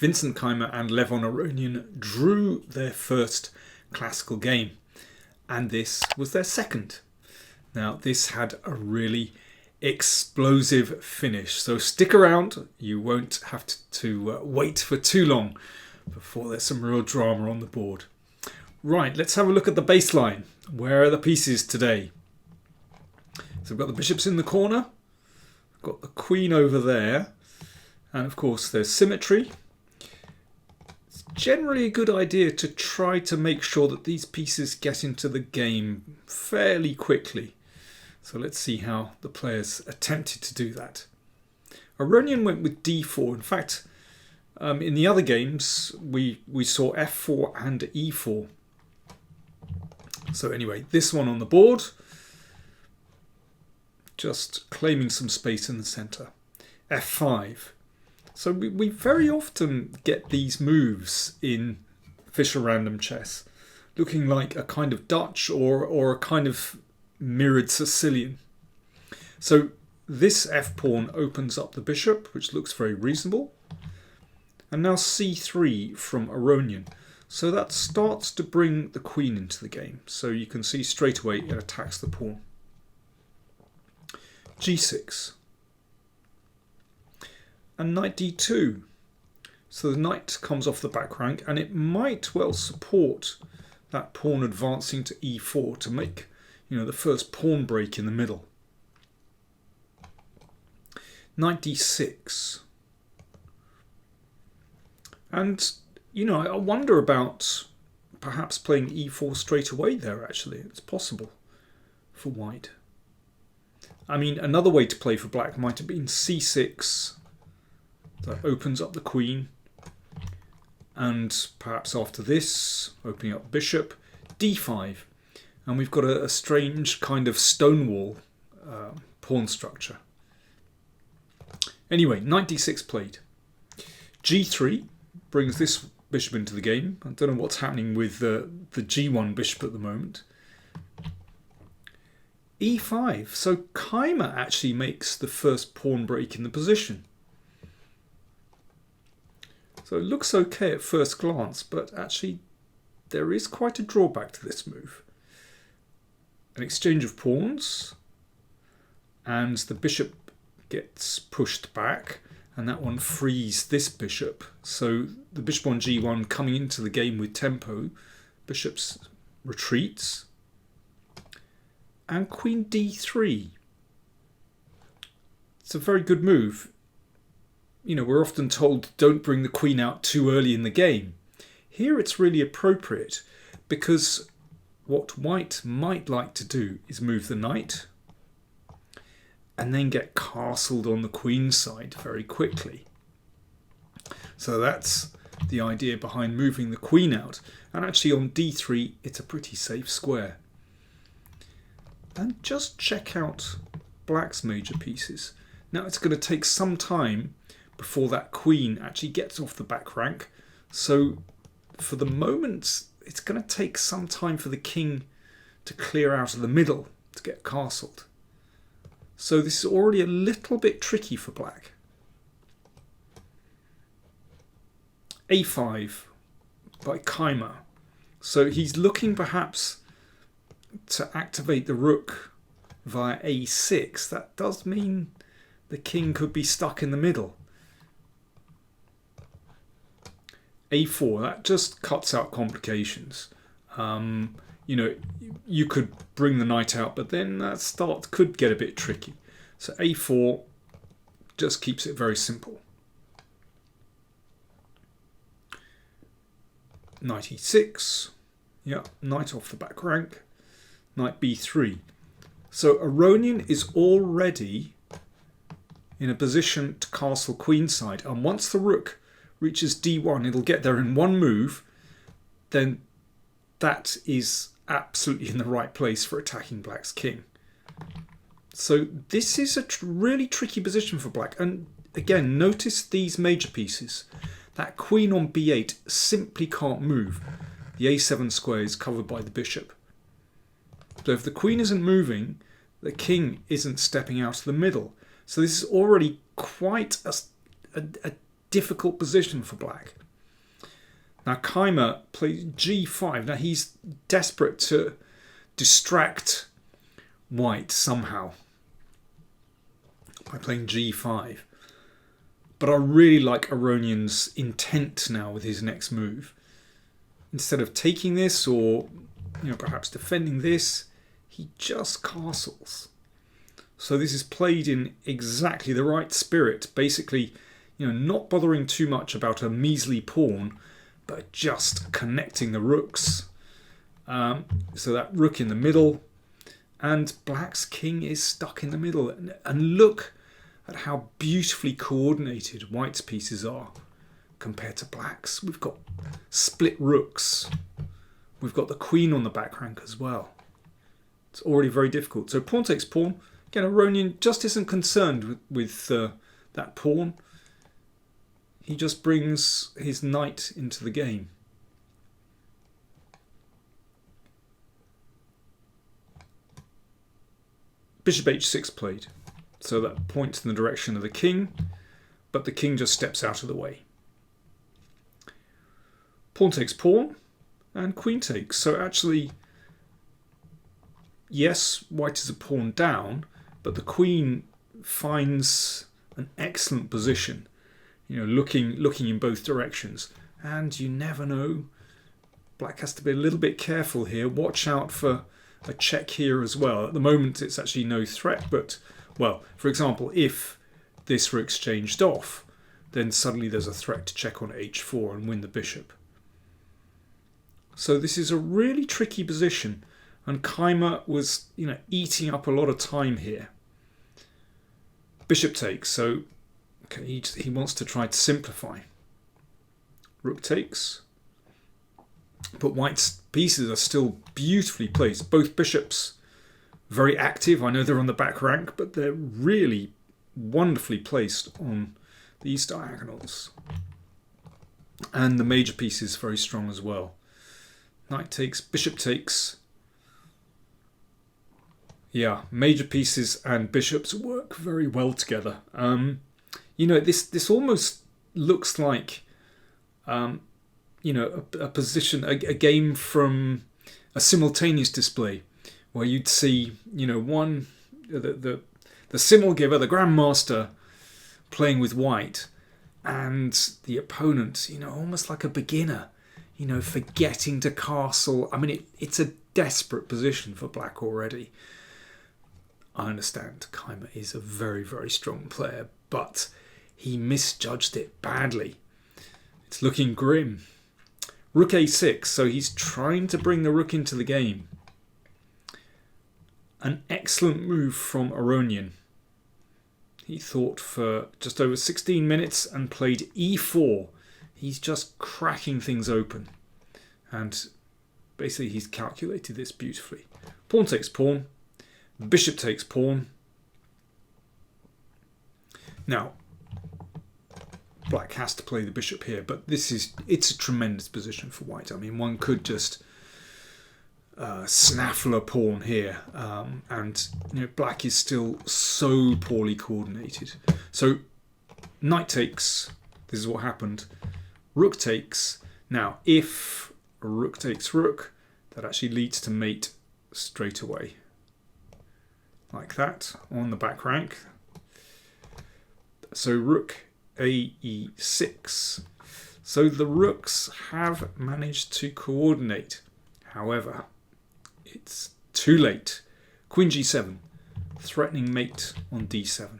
Vincent Keymer and Levon Aronian drew their first classical game, and this was their second. Now, this had a really explosive finish, so stick around. You won't have to wait for too long before there's some real drama on the board. Right, let's have a look at the baseline. Where are the pieces today? So we've got the bishops in the corner, we've got the queen over there, and of course there's symmetry. It's generally a good idea to try to make sure that these pieces get into the game fairly quickly. So let's see how the players attempted to do that. Aronian went with d4. In fact, in the other games, we saw f4 and e4. So anyway, this one on the board, just claiming some space in the centre. f5. So we very often get these moves in Fischer random chess, looking like a kind of Dutch or a kind of mirrored Sicilian. So this f-pawn opens up the bishop, which looks very reasonable. And now c3 from Aronian. So that starts to bring the queen into the game. So you can see straight away it attacks the pawn. g6. And knight d2. So the knight comes off the back rank, and it might well support that pawn advancing to e4 to make, the first pawn break in the middle. Knight d6. And, I wonder about perhaps playing e4 straight away there, actually. It's possible for white. I mean, another way to play for black might have been c6. That opens up the queen. And perhaps after this, opening up bishop, d5. And we've got a strange kind of stonewall pawn structure. Anyway, knight d6 played. g3 brings this bishop into the game. I don't know what's happening with the g1 bishop at the moment. e5. So Keymer actually makes the first pawn break in the position. So it looks okay at first glance, but actually there is quite a drawback to this move. An exchange of pawns, and the bishop gets pushed back, and that one frees this bishop. So the bishop on g1 coming into the game with tempo, bishop's retreats, and queen d3. It's a very good move. We're often told don't bring the queen out too early in the game. Here it's really appropriate, because what white might like to do is move the knight and then get castled on the queen's side very quickly. So that's the idea behind moving the queen out. And actually on d3 it's a pretty safe square. And just check out black's major pieces. Now it's going to take some time before that queen actually gets off the back rank. So for the moment, it's going to take some time for the king to clear out of the middle to get castled. So this is already a little bit tricky for black. a5 by Keymer. So he's looking perhaps to activate the rook via a6. That does mean the king could be stuck in the middle. a4, that just cuts out complications. You could bring the knight out, but then that start could get a bit tricky. So a4 just keeps it very simple. Knight e6, knight off the back rank. Knight b3. So Aronian is already in a position to castle queenside, and once the rook reaches d1, it'll get there in one move, then that is absolutely in the right place for attacking black's king. So this is a really tricky position for black. And again, notice these major pieces. That queen on b8 simply can't move. The a7 square is covered by the bishop. So if the queen isn't moving, the king isn't stepping out of the middle. So this is already quite a difficult position for black. Now Keymer plays g5. Now he's desperate to distract white somehow by playing g5. But I really like Aronian's intent now with his next move. Instead of taking this or perhaps defending this, he just castles. So this is played in exactly the right spirit. Basically, not bothering too much about a measly pawn, but just connecting the rooks. So that rook in the middle, and black's king is stuck in the middle. And look at how beautifully coordinated white's pieces are compared to black's. We've got split rooks. We've got the queen on the back rank as well. It's already very difficult. So pawn takes pawn. Again, Aronian just isn't concerned with that pawn. He just brings his knight into the game. Bishop h6 played. So that points in the direction of the king, but the king just steps out of the way. Pawn takes pawn, and queen takes. So actually, yes, white is a pawn down, but the queen finds an excellent position, looking in both directions. And you never know, black has to be a little bit careful here. Watch out for a check here as well. At the moment, it's actually no threat, but, well, for example, if this rook's exchanged off, then suddenly there's a threat to check on h4 and win the bishop. So this is a really tricky position, and Keymer was, eating up a lot of time here. Bishop takes, so okay, he wants to try to simplify. Rook takes, but white's pieces are still beautifully placed. Both bishops very active. I know they're on the back rank, but they're really wonderfully placed on these diagonals. And the major piece is very strong as well. Knight takes, bishop takes. Yeah, major pieces and bishops work very well together. This almost looks like, a position, a game from a simultaneous display, where you'd see, the simul giver, the grandmaster, playing with white, and the opponent, almost like a beginner, forgetting to castle. I mean, it's a desperate position for black already. I understand Keymer is a very, very strong player, but he misjudged it badly. It's looking grim. Rook a6, so he's trying to bring the rook into the game. An excellent move from Aronian. He thought for just over 16 minutes and played e4. He's just cracking things open. And basically he's calculated this beautifully. Pawn takes pawn. Bishop takes pawn. Now, black has to play the bishop here, but it's a tremendous position for white. I mean, one could just snaffle a pawn here, and black is still so poorly coordinated. So knight takes. This is what happened. Rook takes. Now, if rook takes rook, that actually leads to mate straight away, like that on the back rank. So rook ae6. So the rooks have managed to coordinate. However, it's too late. Queen g7, threatening mate on d7.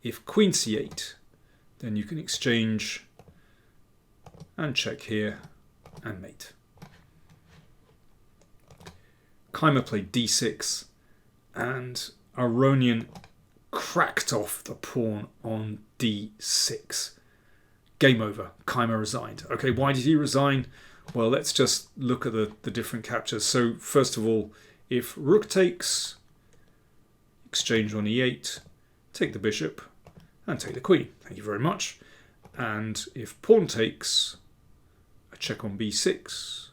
If queen c8, then you can exchange and check here and mate. Keymer played d6, and Aronian cracked off the pawn on d6. Game over. Keymer resigned. Okay, why did he resign? Well, let's just look at the different captures. So first of all, if rook takes, exchange on e8, take the bishop and take the queen. Thank you very much. And if pawn takes, a check on b6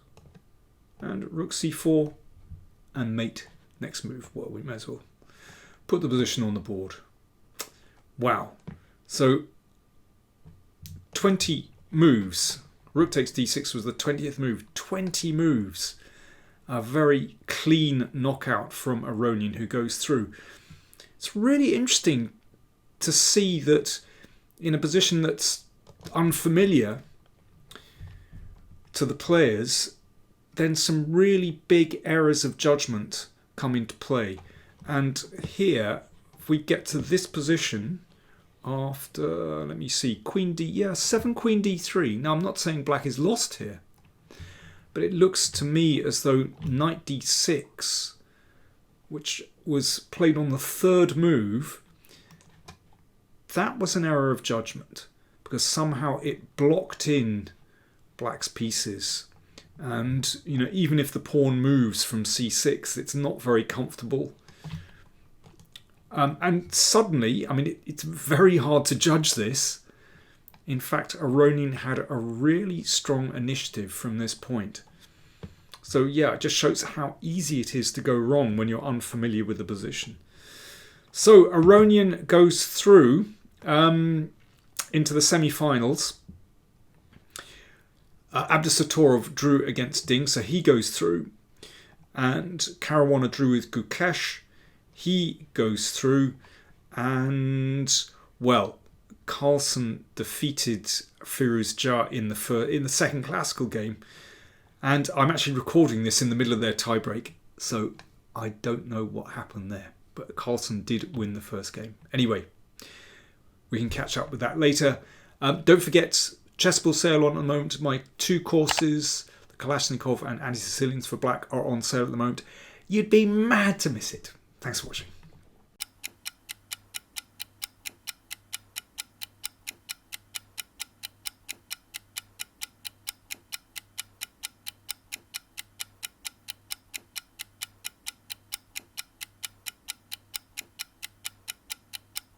and rook c4 and mate next move. Well, we may as well put the position on the board. Wow. So 20 moves. Rook takes d6 was the 20th move. 20 moves. A very clean knockout from Aronian, who goes through. It's really interesting to see that in a position that's unfamiliar to the players, then some really big errors of judgment come into play. And here, if we get to this position after, let me see, Queen D, yeah, 7 Queen D3. Now, I'm not saying black is lost here, but it looks to me as though Knight D6, which was played on the third move, that was an error of judgment because somehow it blocked in black's pieces. And, you know, even if the pawn moves from c6, it's not very comfortable. And suddenly, I mean, it's very hard to judge this. In fact, Aronian had a really strong initiative from this point. So, yeah, it just shows how easy it is to go wrong when you're unfamiliar with the position. So, Aronian goes through into the semi-finals. Abdusatorov drew against Ding, so he goes through. And Caruana drew with Gukesh. He goes through. And, well, Carlsen defeated Firuzja in the second classical game. And I'm actually recording this in the middle of their tiebreak, so I don't know what happened there. But Carlsen did win the first game. Anyway, we can catch up with that later. Don't forget, Chessable sale on at the moment. My 2 courses, the Kalashnikov and Anti-Sicilians for Black, are on sale at the moment. You'd be mad to miss it. Thanks for watching.